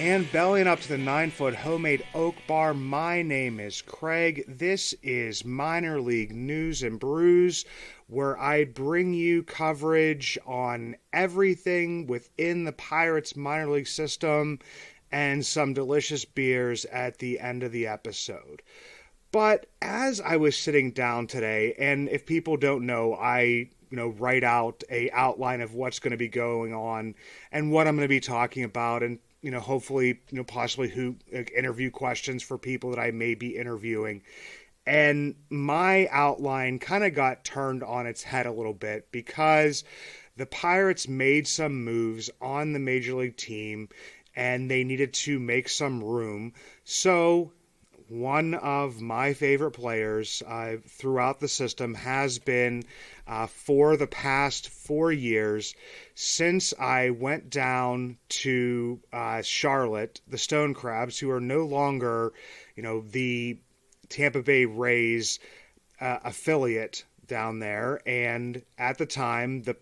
And bellying up to the 9-foot homemade oak bar, my name is Craig. This is Minor League News and Brews, where I bring you coverage on everything within the Pirates minor league system and some delicious beers at the end of the episode. But as I was sitting down today, and if people don't know, I write out a outline of what's going to be going on and what I'm going to be talking about, and hopefully possibly who interview questions for people that I may be interviewing. And my outline kind of got turned on its head a little bit because the Pirates made some moves on the major league team and they needed to make some room. So one of my favorite players throughout the system has been for the past 4 years since I went down to Charlotte, the Stone Crabs, who are no longer, the Tampa Bay Rays affiliate down there. And at the time, the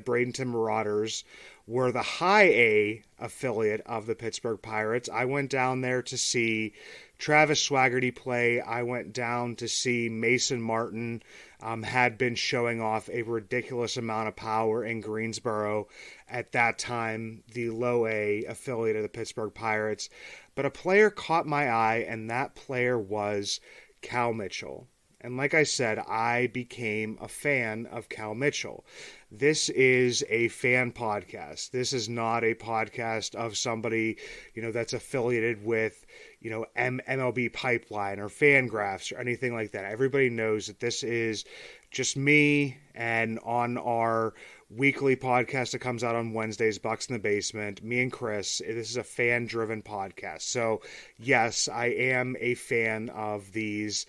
Bradenton Marauders were the high A affiliate of the Pittsburgh Pirates. I went down there to see Travis Swaggerty play. I went down to see Mason Martin, had been showing off a ridiculous amount of power in Greensboro at that time, the low A affiliate of the Pittsburgh Pirates. But a player caught my eye, and that player was Cal Mitchell. And like I said, I became a fan of Cal Mitchell. This is a fan podcast. This is not a podcast of somebody, that's affiliated with, MLB Pipeline or Fangraphs or anything like that. Everybody knows that this is just me, and on our weekly podcast that comes out on Wednesdays, Bucs in the Basement, me and Chris, this is a fan-driven podcast. So, yes, I am a fan of these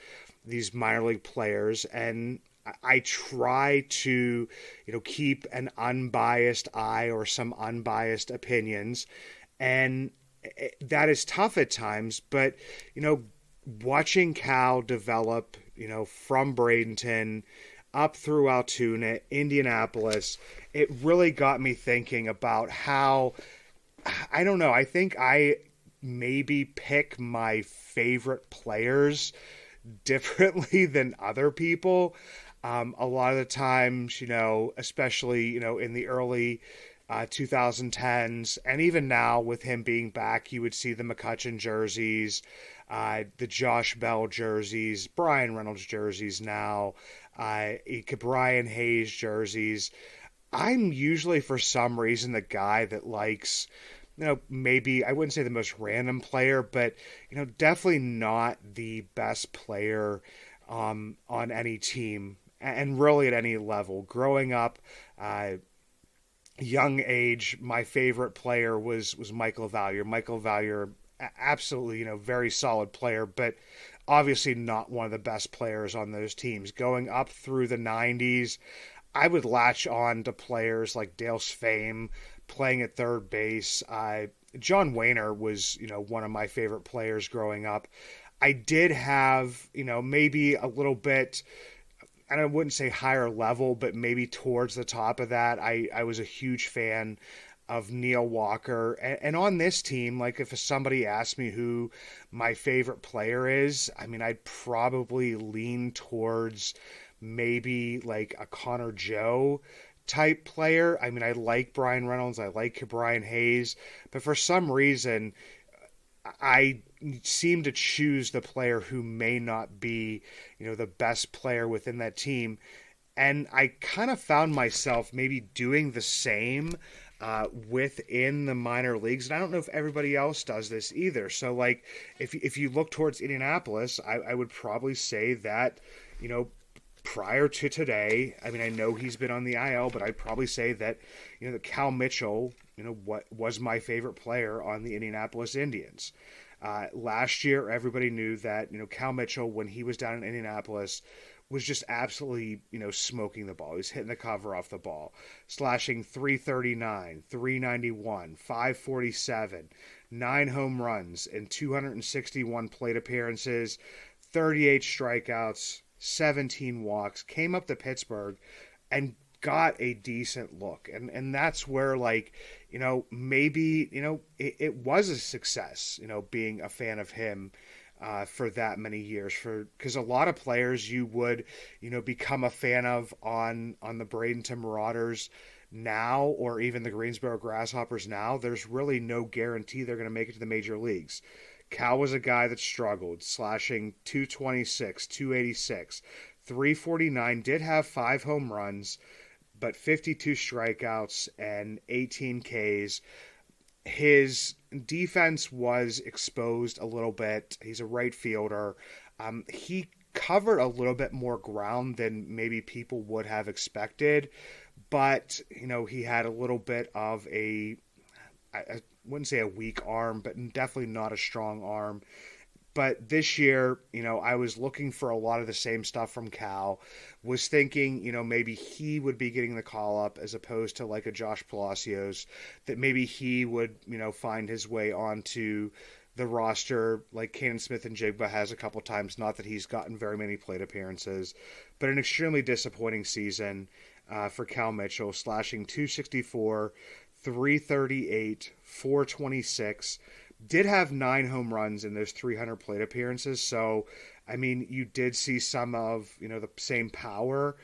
minor league players, and I try to, keep an unbiased eye or some unbiased opinions, and that is tough at times, but, watching Cal develop, from Bradenton up through Altoona, Indianapolis, it really got me thinking about how, I don't know, I think I maybe pick my favorite players differently than other people. A lot of the times, especially, in the early 2010s, and even now with him being back, you would see the McCutchen jerseys, the Josh Bell jerseys, Brian Reynolds jerseys now, Brian Hayes jerseys. I'm usually, for some reason, the guy that likes, maybe I wouldn't say the most random player, but, definitely not the best player on any team and really at any level. Growing up, young age, my favorite player was Michael Valliere. Michael Valliere, absolutely, very solid player, but obviously not one of the best players on those teams. Going up through the 90s, I would latch on to players like Dale Sfame playing at third base. John Wayner was, one of my favorite players growing up. I did have, maybe a little bit, and I wouldn't say higher level, but maybe towards the top of that. I was a huge fan of Neil Walker. And on this team, like if somebody asked me who my favorite player is, I'd probably lean towards maybe like a Connor Joe type player. I like Brian Reynolds, I like Brian Hayes, but for some reason, I seem to choose the player who may not be, the best player within that team. And I kind of found myself maybe doing the same within the minor leagues. And I don't know if everybody else does this either. So, like, if you look towards Indianapolis, I would probably say that, prior to today, I know he's been on the IL, but I'd probably say that, that Cal Mitchell, what was my favorite player on the Indianapolis Indians. Last year, everybody knew that, Cal Mitchell, when he was down in Indianapolis, was just absolutely, smoking the ball. He was hitting the cover off the ball, slashing 339, 391, 547, 9 home runs and 261 plate appearances, 38 strikeouts, 17 walks, came up to Pittsburgh and got a decent look. And that's where, like, maybe, it was a success, being a fan of him for that many years, because a lot of players you would become a fan of on the Bradenton Marauders now, or even the Greensboro Grasshoppers now. There's really no guarantee they're going to make it to the major leagues. Cal was a guy that struggled, slashing 226, 286, 349, did have 5 home runs, but 52 strikeouts and 18 Ks. His defense was exposed a little bit. He's a right fielder. He covered a little bit more ground than maybe people would have expected, but he had a little bit of I wouldn't say a weak arm, but definitely not a strong arm. But this year, I was looking for a lot of the same stuff from Cal. Was thinking, maybe he would be getting the call up as opposed to like a Josh Palacios, that maybe he would, find his way onto the roster like Cannon Smith and Jigba has a couple times. Not that he's gotten very many plate appearances, but an extremely disappointing season for Cal Mitchell, slashing 264, 338, 426. Did have 9 home runs in those 300 plate appearances. So, I mean, you did see some of, the same power,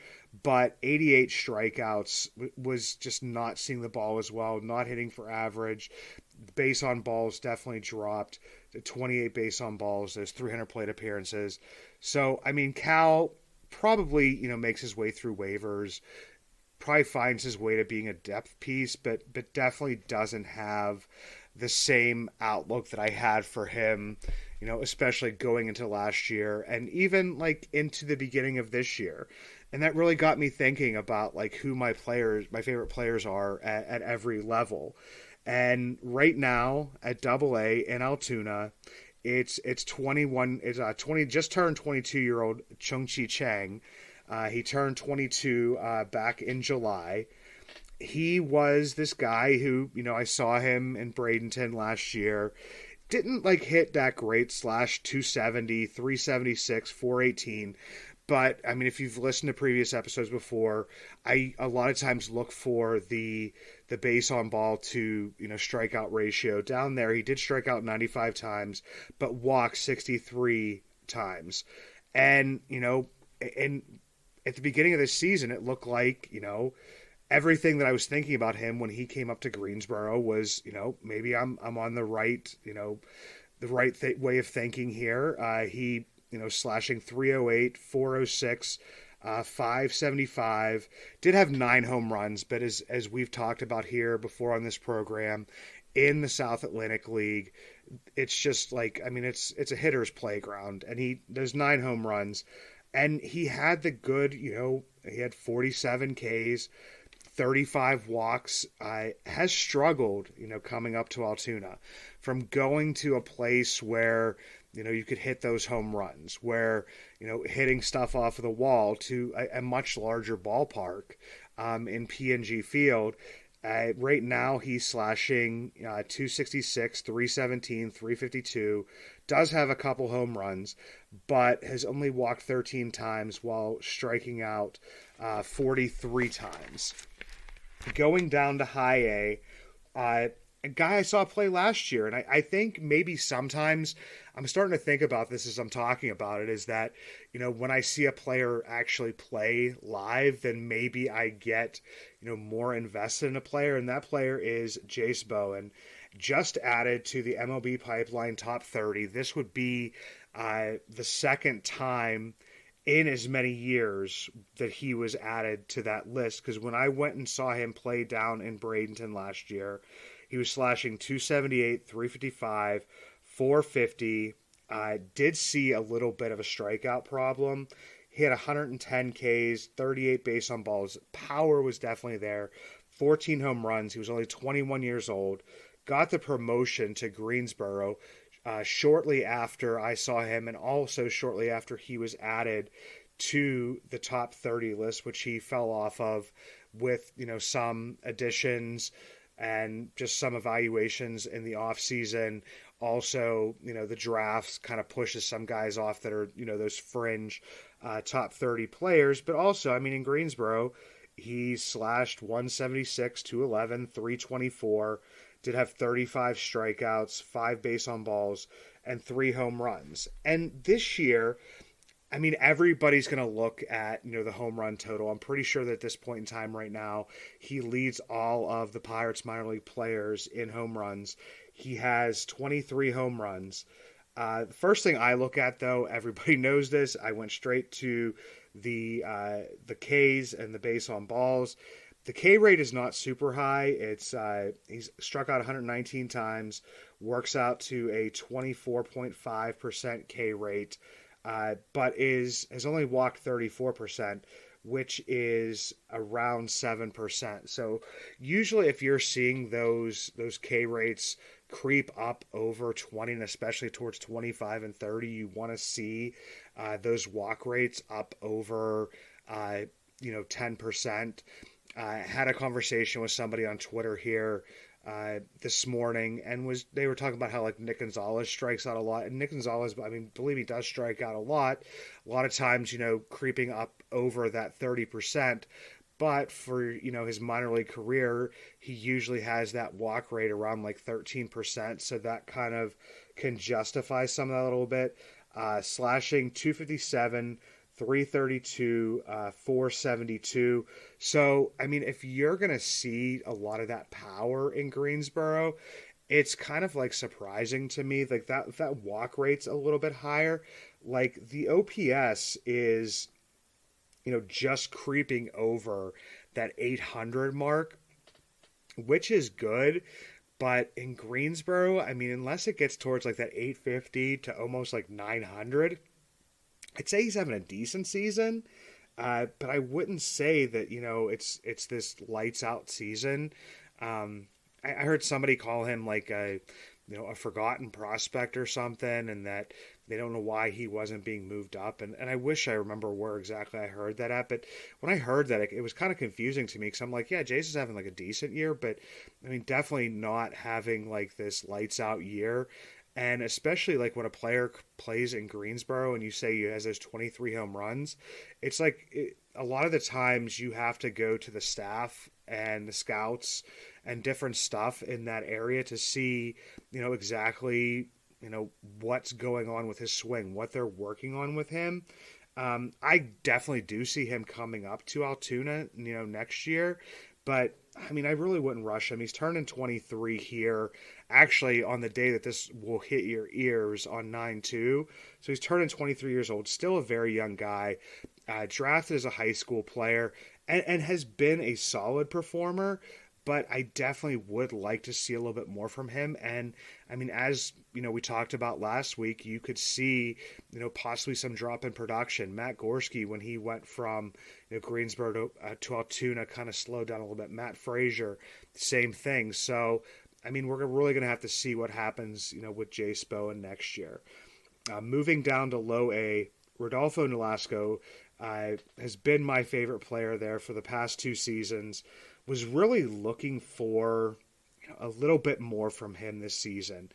but 88 strikeouts was just not seeing the ball as well, not hitting for average. Base on balls definitely dropped to 28 base on balls, those 300 plate appearances. So, I mean, Cal probably, makes his way through waivers, probably finds his way to being a depth piece, but definitely doesn't have the same outlook that I had for him, especially going into last year and even like into the beginning of this year. And that really got me thinking about like who my favorite players are at every level. And right now at AA in Altoona, it's 21, it's 20, just turned 22-year-old Chung-Chi Chang. He turned 22 back in July. He was this guy who, I saw him in Bradenton last year. Didn't like hit that great, slash 270, 376, 418. But I mean, if you've listened to previous episodes before, I a lot of times look for the base on ball to strikeout ratio. Down there, he did strike out 95 times, but walked 63 times. And and at the beginning of this season, it looked like everything that I was thinking about him when he came up to Greensboro was, maybe I'm on the right, the right way of thinking here. He, slashing 308, 406, 575, did have 9 home runs, but as we've talked about here before on this program, in the South Atlantic League, it's just like, I mean, it's a hitter's playground, and there's 9 home runs, and he had the good, he had 47 Ks, 35 walks, has struggled, coming up to Altoona, from going to a place where, you could hit those home runs, where, hitting stuff off of the wall, to a much larger ballpark in PNG Field. Right now, he's slashing 266, 317, 352, does have a couple home runs, but has only walked 13 times while striking out 43 times. Going down to high A, a guy I saw play last year, and I think maybe sometimes I'm starting to think about this as I'm talking about it, is that, when I see a player actually play live, then maybe I get, more invested in a player, and that player is Jace Bowen, just added to the MLB Pipeline Top 30. This would be the second time in as many years that he was added to that list, because when I went and saw him play down in Bradenton last year, he was slashing 278, 355, 450. Did see a little bit of a strikeout problem. He had 110 Ks, 38 base on balls. Power was definitely there. 14 home runs. He was only 21 years old. Got the promotion to Greensboro shortly after I saw him, and also shortly after he was added to the top 30 list, which he fell off of with, some additions and just some evaluations in the off season. Also, the drafts kind of pushes some guys off that are, those fringe top 30 players. But also, I mean, in Greensboro, He slashed 176, 211, 324, did have 35 strikeouts, 5 base on balls, and 3 home runs. And this year, I mean, everybody's going to look at, the home run total. I'm pretty sure that at this point in time right now, he leads all of the Pirates minor league players in home runs. He has 23 home runs. The first thing I look at, though, everybody knows this. I went straight to the Ks and the base on balls. The K rate is not super high. It's he's struck out 119 times, works out to a 24.5% K rate, but has only walked 34%, which is around 7%. So usually, if you're seeing those K rates creep up over 20, and especially towards 25 and 30, you want to see those walk rates up over 10%. I had a conversation with somebody on Twitter here this morning, and they were talking about how like Nick Gonzalez strikes out a lot, and Nick Gonzalez, I mean, believe he does strike out a lot of times, creeping up over that 30%. But for his minor league career, he usually has that walk rate around like 13%, so that kind of can justify some of that a little bit. Slashing 257. 332, 472. So, I mean, if you're going to see a lot of that power in Greensboro, it's kind of like surprising to me. Like that walk rate's a little bit higher. Like the OPS is, just creeping over that 800 mark, which is good. But in Greensboro, I mean, unless it gets towards like that 850 to almost like 900, I'd say he's having a decent season, but I wouldn't say that it's this lights out season. I heard somebody call him like a forgotten prospect or something, and that they don't know why he wasn't being moved up. And I wish I remember where exactly I heard that at. But when I heard that, it was kind of confusing to me because I'm like, yeah, Jason's having like a decent year, but I mean, definitely not having like this lights out year. And especially like when a player plays in Greensboro and you say he has those 23 home runs, it's like a lot of the times you have to go to the staff and the scouts and different stuff in that area to see, exactly, what's going on with his swing, what they're working on with him. I definitely do see him coming up to Altoona, next year. But, I mean, I really wouldn't rush him. He's turning 23 here, actually, on the day that this will hit your ears on 9/2. So he's turning 23 years old, still a very young guy, drafted as a high school player, and has been a solid performer. But I definitely would like to see a little bit more from him. And, I mean, as, we talked about last week, you could see, possibly some drop in production. Matt Gorski, when he went from, Greensboro to Altoona, kind of slowed down a little bit. Matt Frazier, same thing. So, I mean, we're really going to have to see what happens, with Jay Spoen next year. Moving down to low A, Rodolfo Nolasco has been my favorite player there for the past 2 seasons. Was really looking for a little bit more from him this season.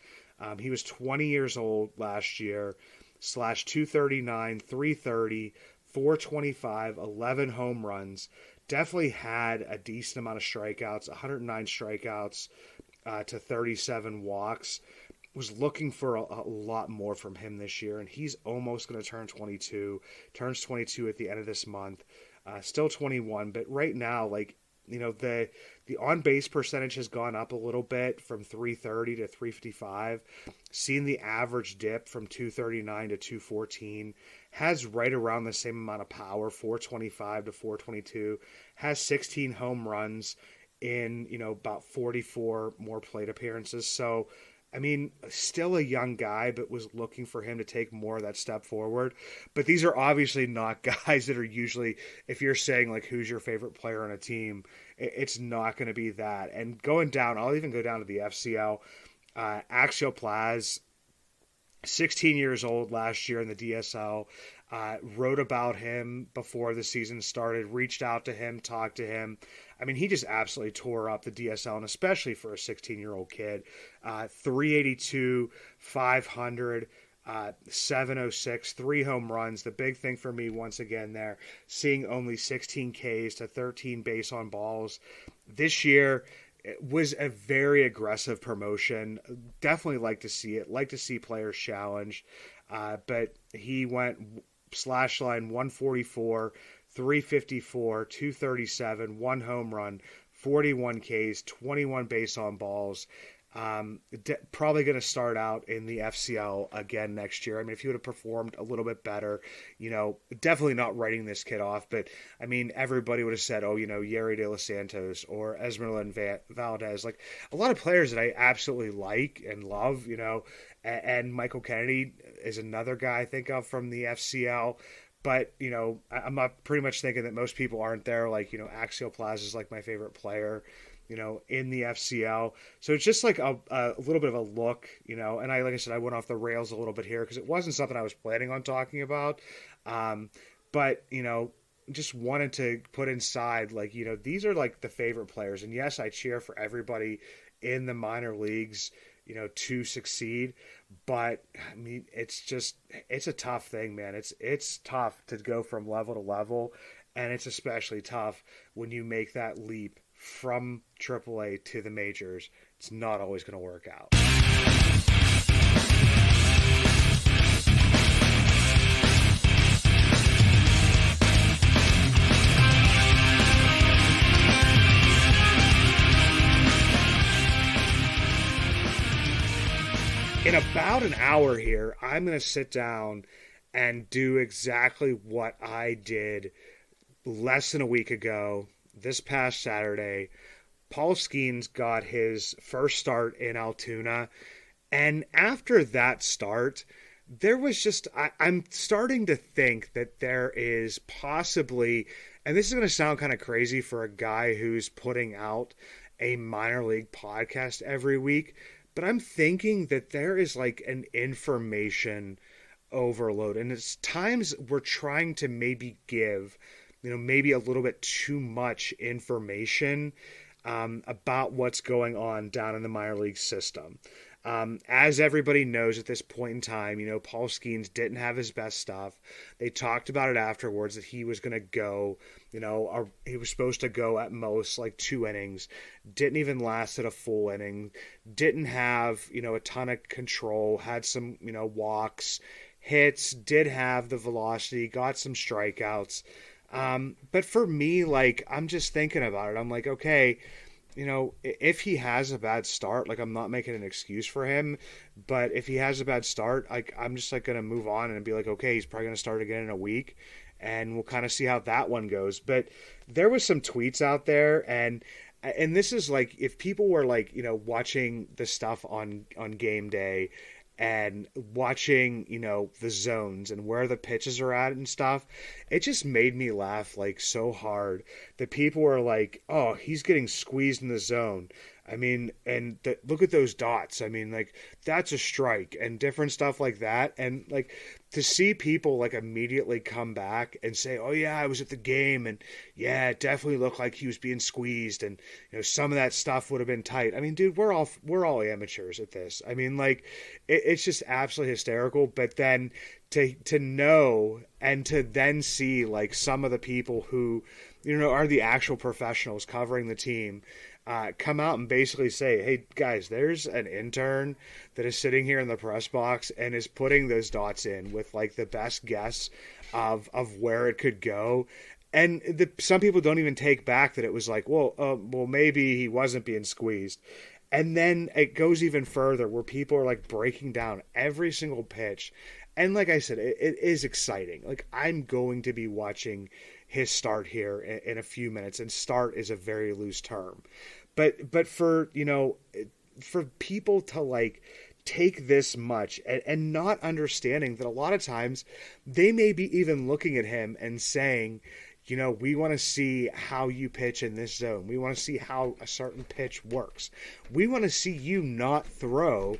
He was 20 years old last year, slashed 239, 330, 425, 11 home runs. Definitely had a decent amount of strikeouts, 109 strikeouts to 37 walks. Was looking for a lot more from him this year, and he's almost going to turn 22. Turns 22 at the end of this month. Still 21, but right now, like, the on base percentage has gone up a little bit from 330 to 355. Seen the average dip from 239 to 214. Has right around the same amount of power, 425 to 422. Has 16 home runs in about 44 more plate appearances. So, I mean, still a young guy, but was looking for him to take more of that step forward. But these are obviously not guys that are usually, if you're saying, like, who's your favorite player on a team, it's not going to be that. And going down, I'll even go down to the FCL. Axial Plaz, 16 years old last year in the DSL. Wrote about him before the season started, reached out to him, talked to him. I mean, he just absolutely tore up the DSL, and especially for a 16-year-old kid. 382, 500, .706, 3 home runs. The big thing for me, once again, there, seeing only 16 Ks to 13 base on balls. This year, it was a very aggressive promotion. Definitely like to see it. Like to see players challenged. But he went slash line 144, 354, 237, 1 home run, 41 Ks, 21 base on balls. Probably going to start out in the FCL again next year. I mean, if he would have performed a little bit better, definitely not writing this kid off. But I mean, everybody would have said, oh, Yerry De Los Santos or Esmeralda Valdez, like a lot of players that I absolutely like and love, and Michael Kennedy is another guy I think of from the FCL. But, I'm not pretty much thinking that most people aren't there. Like, Axial Plaza is like my favorite player, in the FCL. So it's just like a little bit of a look, and like I said, I went off the rails a little bit here because it wasn't something I was planning on talking about. But, just wanted to put inside, like, these are like the favorite players. And yes, I cheer for everybody in the minor leagues, to succeed. But I mean, it's a tough thing, man. It's tough to go from level to level, and it's especially tough when you make that leap from AAA to the majors. It's not always going to work out. In about an hour here, I'm going to sit down and do exactly what I did less than a week ago, this past Saturday. Paul Skeens got his first start in Altoona. And after that start, there was just, I'm starting to think that there is possibly, and this is going to sound kind of crazy for a guy who's putting out a minor league podcast every week, but I'm thinking that there is like an information overload. And it's times we're trying to maybe give, maybe a little bit too much information about what's going on down in the minor league system. As everybody knows at this point in time, Paul Skeens didn't have his best stuff. They talked about it afterwards that he was going to go, he was supposed to go at most like 2 innings, didn't even last at a full inning, didn't have, a ton of control, had some, walks, hits, did have the velocity, got some strikeouts. But for me, like, I'm just thinking about it. I'm like, okay, if he has a bad start, like, I'm not making an excuse for him, but if he has a bad start, like, I'm just like going to move on and be like, okay, he's probably going to start again in a week, and we'll kind of see how that one goes. But there was some tweets out there, and this is like, if people were like, watching the stuff on game day and watching, the zones and where the pitches are at and stuff, it just made me laugh like so hard that people were like, oh, he's getting squeezed in the zone. I mean, and look at those dots. I mean, like, that's a strike and different stuff like that. And like, to see people like immediately come back and say, oh yeah, I was at the game and yeah, it definitely looked like he was being squeezed and some of that stuff would have been tight. I mean, dude, we're all amateurs at this. I mean, like, it's just absolutely hysterical. But then to know and to then see like some of the people who are the actual professionals covering the team come out and basically say, hey, guys, there's an intern that is sitting here in the press box and is putting those dots in with, like, the best guess of where it could go. And some people don't even take back that it was like, well, maybe he wasn't being squeezed. And then it goes even further where people are, like, breaking down every single pitch. And like I said, it is exciting. Like, I'm going to be watching his start here in a few minutes, and start is a very loose term. But for, for people to like take this much and not understanding that a lot of times they may be even looking at him and saying, we want to see how you pitch in this zone. We want to see how a certain pitch works. We want to see you not throw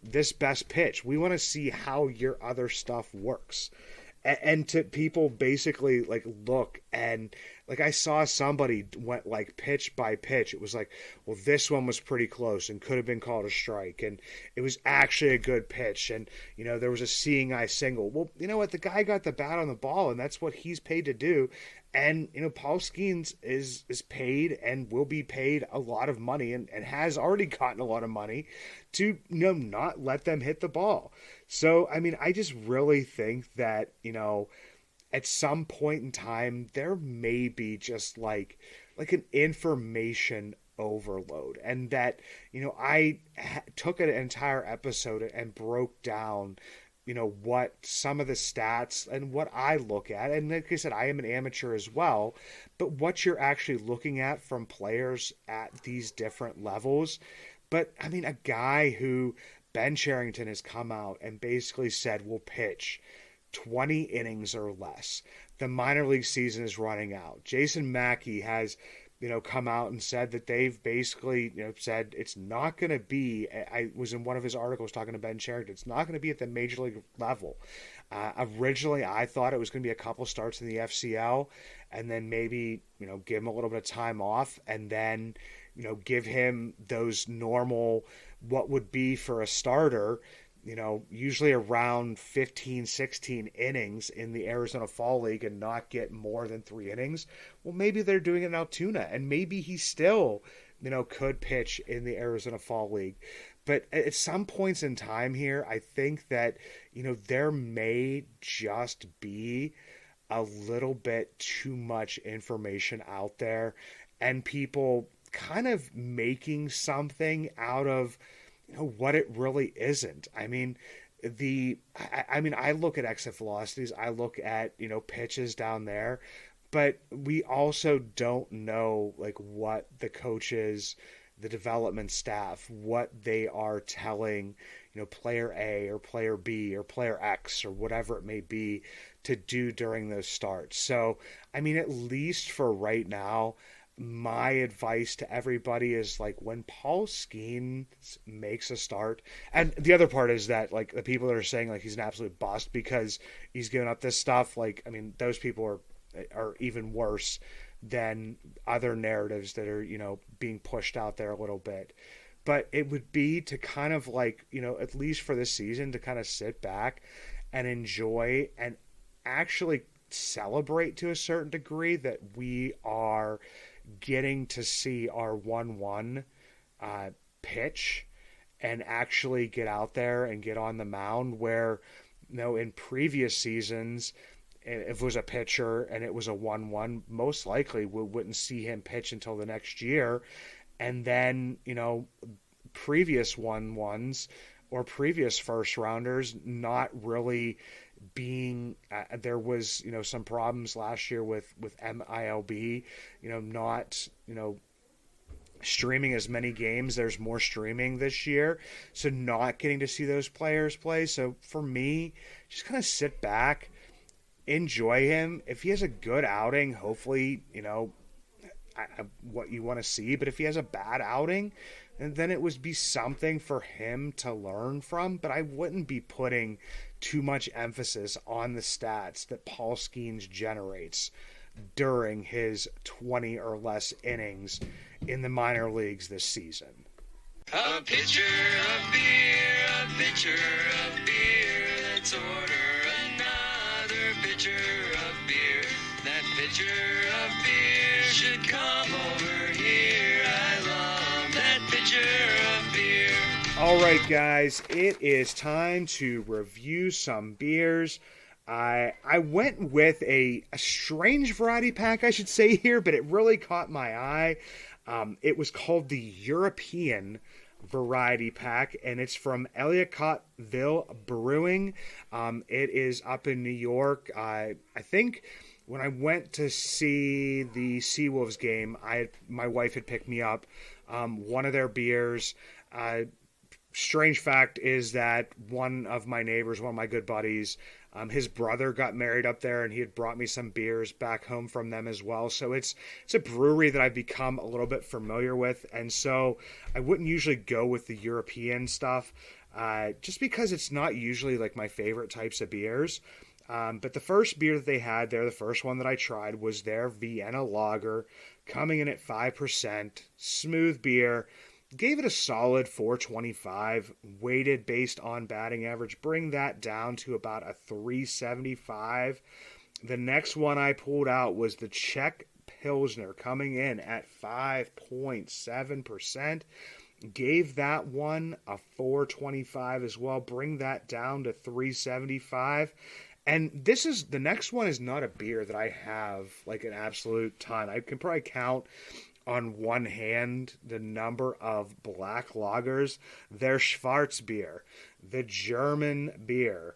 this best pitch. We want to see how your other stuff works. and to people basically like look and like I saw somebody went like pitch by pitch. It was like, well, this one was pretty close and could have been called a strike, and it was actually a good pitch, and there was a seeing eye single. Well, you know what? The guy got the bat on the ball, and that's what he's paid to do. And Paul Skeens is paid and will be paid a lot of money, and has already gotten a lot of money to not let them hit the ball. So I mean, I just really think that at some point in time there may be just like an information overload, and that I took an entire episode and broke down what some of the stats and what I look at. And like I said, I am an amateur as well, but what you're actually looking at from players at these different levels. But I mean, a guy who Ben Cherington has come out and basically said will pitch 20 innings or less. The minor league season is running out. Jason Mackey has come out and said that they've basically, said it's not going to be. I was in one of his articles talking to Ben Cherington. It's not going to be at the major league level. Originally, I thought it was going to be a couple starts in the FCL, and then maybe give him a little bit of time off, and then give him those normal what would be for a starter. Usually around 15, 16 innings in the Arizona Fall League and not get more than 3 innings. Well, maybe they're doing it in Altoona, and maybe he still, could pitch in the Arizona Fall League. But at some points in time here, I think that, there may just be a little bit too much information out there, and people kind of making something out of what it really isn't. I mean, I look at exit velocities, I look at pitches down there, but we also don't know like what the coaches, the development staff, what they are telling player A or player B or player X or whatever it may be to do during those starts. So I mean, at least for right now, my advice to everybody is like when Paul Skeens makes a start, and the other part is that like the people that are saying like he's an absolute bust because he's giving up this stuff, like I mean those people are even worse than other narratives that are being pushed out there a little bit. But it would be to kind of like at least for this season to kind of sit back and enjoy and actually celebrate to a certain degree that we are getting to see our 1-1 pitch and actually get out there and get on the mound, where in previous seasons if it was a pitcher and it was a 1-1, most likely we wouldn't see him pitch until the next year. And then previous 1-1s or previous first rounders not really being there was some problems last year with MILB, not streaming as many games. There's more streaming this year, so not getting to see those players play. So for me, just kind of sit back, enjoy him. If he has a good outing, hopefully what you want to see. But if he has a bad outing, then it would be something for him to learn from. But I wouldn't be putting too much emphasis on the stats that Paul Skeens generates during his 20 or less innings in the minor leagues this season. A pitcher of beer, a pitcher of beer, let's order another pitcher of beer. That pitcher of beer should come over here. I love that pitcher of beer. All right, guys, it is time to review some beers. I went with a strange variety pack, I should say here, but it really caught my eye. It was called the European Variety Pack, and it's from Ellicottville Brewing. It is up in New York. I think when I went to see the Seawolves game, my wife had picked me up one of their beers. Strange fact is that one of my neighbors, one of my good buddies, his brother got married up there, and he had brought me some beers back home from them as well. So it's a brewery that I've become a little bit familiar with, and so I wouldn't usually go with the European stuff, just because it's not usually like my favorite types of beers. But the first beer that they had there, the first one that I tried, was their Vienna Lager, coming in at 5%. Smooth beer. Gave it a solid 425, weighted based on batting average. Bring that down to about a 375. The next one I pulled out was the Czech Pilsner, coming in at 5.7%. Gave that one a 425 as well. Bring that down to 375. And this is the next one is not a beer that I have like an absolute ton. I can probably count on one hand the number of black lagers. Their Schwarzbier, the German beer,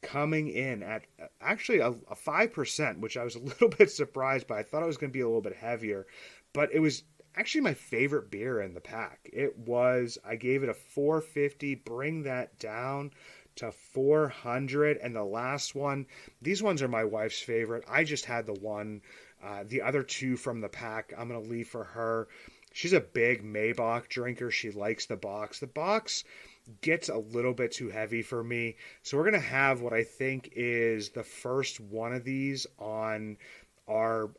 coming in at actually a 5%, which I was a little bit surprised by. I thought it was going to be a little bit heavier, but it was actually my favorite beer in the pack. I gave it a 450, bring that down to 400. And the last one, these ones are my wife's favorite. I just had the one. The other two from the pack, I'm going to leave for her. She's a big Maybach drinker. She likes the box. The box gets a little bit too heavy for me. So we're going to have what I think is the first one of these on our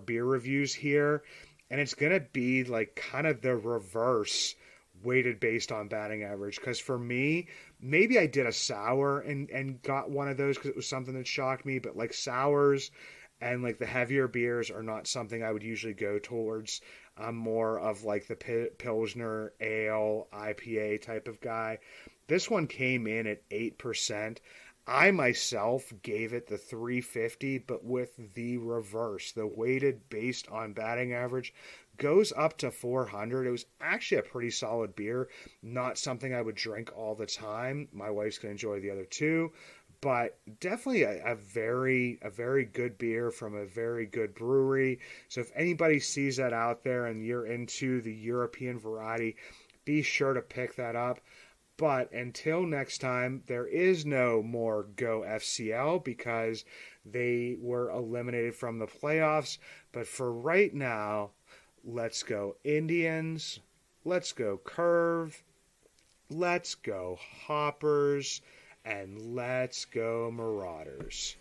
beer reviews here. And it's going to be like kind of the reverse weighted based on batting average. Because for me, maybe I did a sour and got one of those because it was something that shocked me. But like sours and like the heavier beers are not something I would usually go towards. I'm more of like the Pilsner, Ale, IPA type of guy. This one came in at 8%. I myself gave it the 350, but with the reverse. The weighted based on batting average goes up to 400. It was actually a pretty solid beer. Not something I would drink all the time. My wife's going to enjoy the other two. But definitely a very good beer from a very good brewery. So if anybody sees that out there and you're into the European variety, be sure to pick that up. But until next time, there is no more Go FCL because they were eliminated from the playoffs. But for right now, let's go Indians, let's go Curve, let's go Hoppers, and let's go Marauders.